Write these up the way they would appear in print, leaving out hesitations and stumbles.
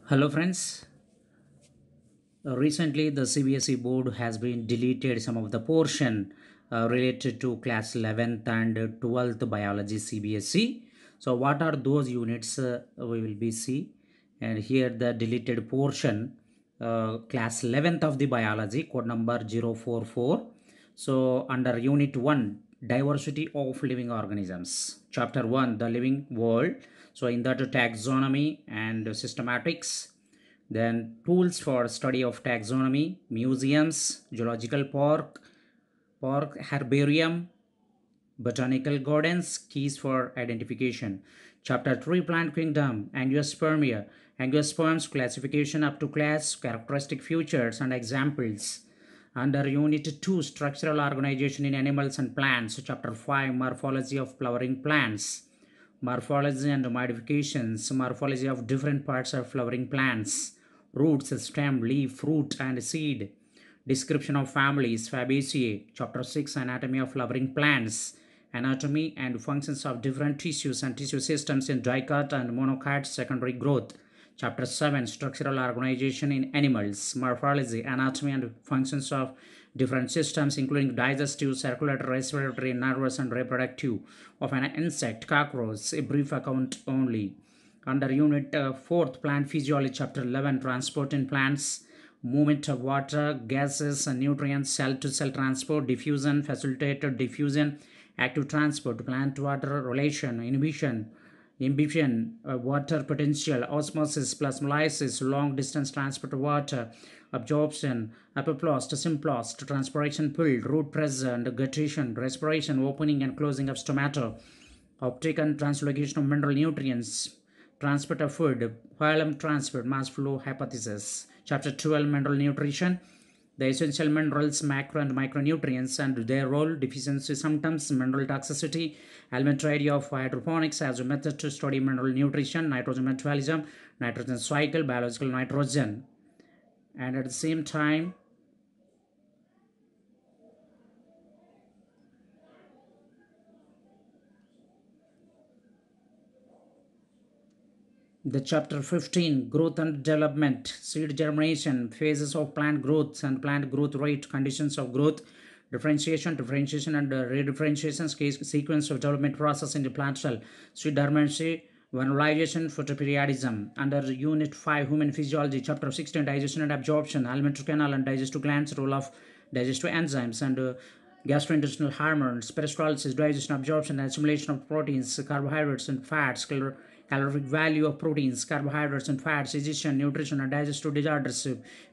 Hello friends. Recently the CBSE board has been deleted some of the portion related to class 11th and 12th biology CBSE. So what are those units we will be see, and here the deleted portion class 11th of the biology code number 044. So under unit 1 diversity of living organisms, chapter 1 the living world. So in that taxonomy and systematics, then tools for study of taxonomy, museums, zoological park, herbarium, botanical gardens, keys for identification. Chapter 3 Plant Kingdom, Angiospermia, Angiosperms classification up to class, characteristic features and examples. Under Unit 2 Structural Organization in Animals and Plants, Chapter 5 Morphology of Flowering Plants, Morphology and modifications, morphology of different parts of flowering plants, roots, stem, leaf, fruit, and seed. Description of families, Fabaceae. Chapter 6 Anatomy of flowering plants, anatomy and functions of different tissues and tissue systems in dicot and monocot, secondary growth. Chapter 7 Structural Organization in Animals, Morphology, Anatomy and Functions of Different Systems including digestive, circulatory, respiratory, nervous and reproductive of an insect, cockroach, a brief account only. Under Unit 4th Plant Physiology, Chapter 11 Transport in Plants, movement of water, gases and nutrients, cell-to-cell transport, diffusion, facilitated diffusion, active transport, plant-water relation, imbibition, water potential, osmosis, plasmolysis, long distance transport of water, absorption, apoplast, symplast, transpiration pull, root pressure and guttation, respiration, opening and closing of stomata, uptake and translocation of mineral nutrients, transport of food, phylum transport, mass flow hypothesis. Chapter 12 Mineral Nutrition, the essential minerals, macro and micronutrients, and their role, deficiency symptoms, mineral toxicity, elementary idea of hydroponics as a method to study mineral nutrition, nitrogen metabolism, nitrogen cycle, biological nitrogen. And at the same time, the chapter 15 growth and development, seed germination, phases of plant growth and plant growth rate, conditions of growth, differentiation and redifferentiation, sequence of development process in the plant cell, seed dormancy, vernalization, photoperiodism. Under unit 5 human physiology, chapter 16 digestion and absorption, alimentary canal and digestive glands, role of digestive enzymes and gastrointestinal hormones, peristalsis, digestion, absorption, and assimilation of proteins, carbohydrates, and fats, calorific value of proteins, carbohydrates, and fats, digestion, nutrition, and digestive disorders,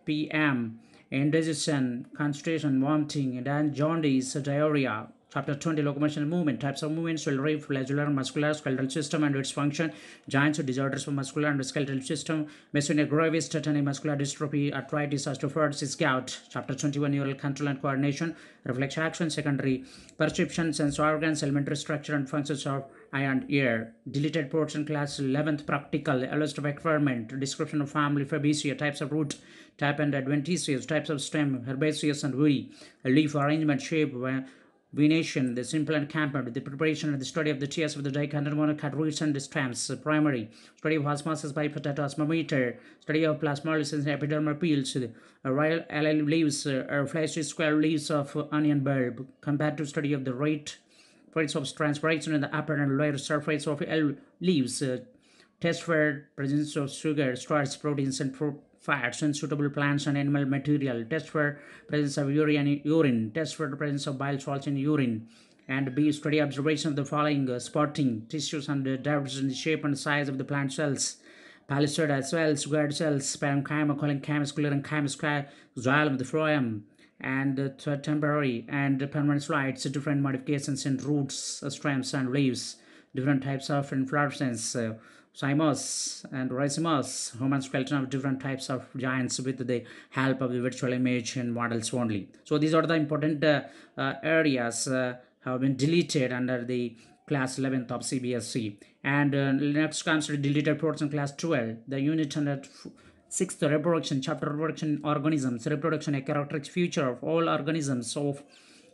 PM, indigestion, constipation, vomiting, and jaundice, diarrhea. Chapter 20 Locomotion and Movement, types of movements, ciliary, flagellar, muscular, skeletal system and its function, giants disorders of muscular and skeletal system, myasthenia gravis, tetanic muscular dystrophy, arthritis, osteoporosis, gout. Chapter 21 Neural control and coordination, reflex action, secondary perception, sense organs, elementary structure and functions of eye and ear. Deleted portion class 11th practical, illustrative experiment, description of family, Fabaceae, types of root, type and adventitious, types of stem, herbaceous and woody, leaf arrangement, shape, venation, the simple and compound, the preparation and the study of the tears of the dicot and monocot roots and the stems, primary, study of osmosis by potato osmometer, study of plasmolysis and epidermal peels, royal allied leaves, fleshy square leaves of onion bulb, comparative study of the rates of transpiration in the upper and lower surface of leaves, test for presence of sugar, starch, proteins, and fats in suitable plants and animal material, test for presence of urine, test for the presence of bile salts in urine, and B. Study observation of the following spotting, tissues and divergence in the shape and size of the plant cells, palisade cells, guard cells, parenchyma, collenchyma, scleral and chyma, xylem, the phloem, and temporary and permanent slides, different modifications in roots, stems, and leaves, different types of inflorescence, cymos and racemos, human skeleton of different types of giants with the help of the virtual image and models only. So these are the important areas have been deleted under the class 11th of CBSE. And next comes to deleted portion class 12, the unit under 6th reproduction, chapter reproduction organisms, reproduction a characteristic feature of all organisms of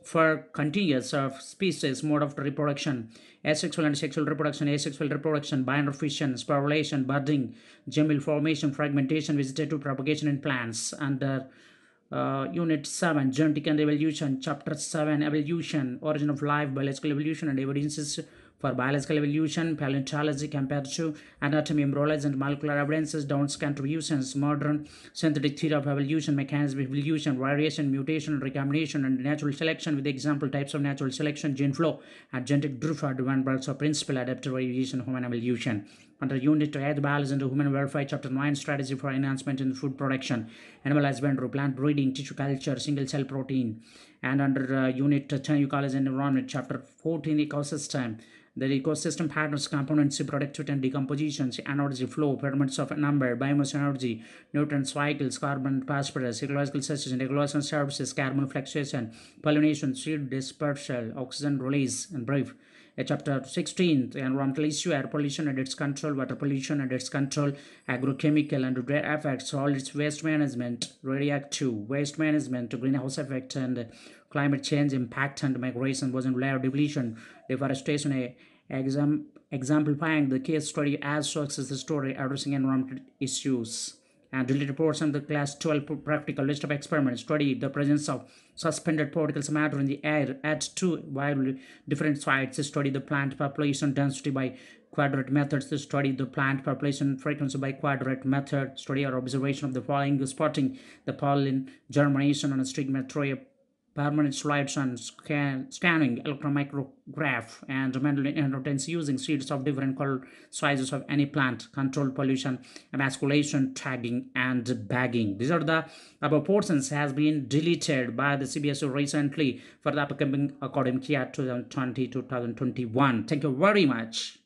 for continuous of species, mode of reproduction, asexual and sexual reproduction, asexual reproduction, binder fission, sporulation, budding, gemmal formation, fragmentation, vegetative propagation in plants. Under Unit 7, Genetic and Evolution, Chapter 7, Evolution, Origin of Life, Biological Evolution and Evidences for Biological Evolution, Paleontology compared to Anatomy, Embryology and Molecular Evidences, Darwin's Contributions, Modern Synthetic Theory of Evolution, Mechanism of Evolution, Variation, Mutation, Recombination and Natural Selection with example types of natural selection, gene flow, and genetic drift are divine births of principle, adaptive variation, human evolution. Under Unit 8, Biology and Human Welfare, Chapter 9, Strategy for Enhancement in Food Production, Animal Husbandry, Plant Breeding, Tissue Culture, Single Cell Protein. And under Unit 10, Ecology and Environment, Chapter 14, Ecosystem, the ecosystem patterns, components, productivity and decomposition, energy flow, pyramids of number, biomass energy, nutrient cycles, carbon phosphorus, ecological succession, ecological services, carbon fluctuation, pollination, seed dispersal, oxygen release, and brief. Chapter 16, environmental issue, air pollution and its control, water pollution and its control, agrochemical and their effects, solid waste management, radioactive waste management, greenhouse effect and climate change impact and migration, ozone layer depletion, deforestation, exemplifying the case study as success story addressing environmental issues. And related portion of the class 12 practical list of experiments study the presence of suspended particles of matter in the air at two wildly different sites. Study the plant population density by quadrant methods. Study the plant population frequency by quadrant method. Study or observation of the following: spotting the pollen germination on a stigmatoria, permanent slides and scanning electromicrograph, and mental inheritance using seeds of different color sizes of any plant, control pollution, emasculation, tagging, and bagging. These are the above portions has been deleted by the Cbse recently for the upcoming academic year 2020-2021. Thank you very much.